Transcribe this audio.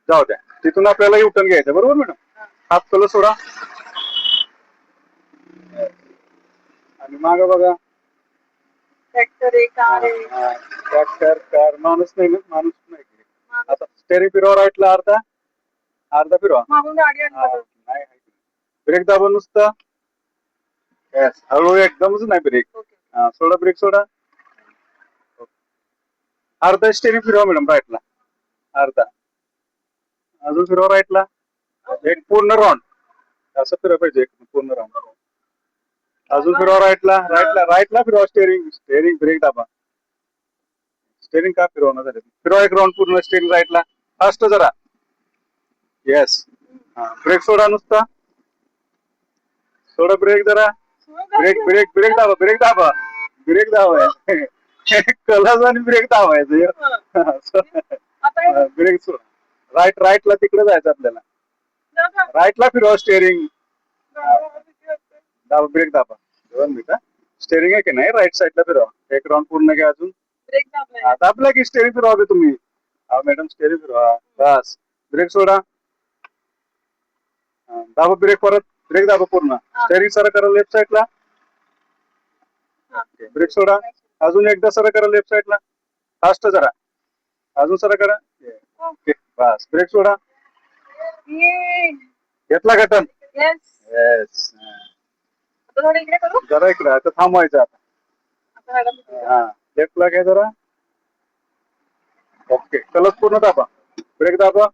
जाऊ द्या. तिथून आपल्याला युटर्न घ्यायचं, बरोबर मॅडम? हाफ कलर सोडा आणि माग बघा. ट्रॅक्टर आहे, कार आहे. ट्रॅक्टर, कार, माणूस नाही ना, माणूस नाही. आता स्टेरिंग फिरवा राईटला अर्धा फिरवा. मागून गाडी आणतात. नाही, ब्रेक दाबा नुसतं. येस, हळूहळू एकदमच नाही ब्रेक. सोडा, ब्रेक सोडा. अर्धा स्टेरिंग फिरवा मॅडम राईटला, अर्धा. अजून फिरवा राईटला, एक पूर्ण राऊंड असं फिरवा पाहिजे, एक पूर्ण राऊंड. अजून फिरवा राईटला, राईटला फिरवा. स्टेरिंग ब्रेक दाबा. स्टेरिंग का फिरवणं झालं? फिरवा एक राऊंड पूर्ण स्टेरिंग राईटला, फास्ट जरा. येस, ब्रेक सोडा नुसता. सोडा ब्रेक जरा. ब्रेक दाबा, ब्रेक दाबाय. कलर आणि ब्रेक दाबायचं. ब्रेक सोडा. राईटला तिकडे जायचं आपल्याला. राईटला फिरवा स्टेरिंग. दाबा, ब्रेक दाबा. 2 मिनिट. स्टेरिंग आहे की नाही राईट साईडला फिरवा, एक राऊंड पूर्ण घ्या. अजून दाबला की स्टेरिंग फिरवा तुम्ही. मॅडम स्टेरिंग फिरवा, बस. ब्रेक सोडा. दाबा ब्रेक, परत ब्रेक दाबा पूर्ण. स्टेरिंग सरळ करा लेफ्ट साईडला. ब्रेक सोडा. अजून एकदा सरळ करा लेफ्ट साईडला, फास्ट जरा. अजून सरळ करा. बस, ब्रेक सोडा. घेतला का टर्न? येस. जरा इकडे आता थांबवायचं. आता लेफ्टला घ्या जरा. ओके, कलर पूर्ण दाबा, ब्रेक दाबा.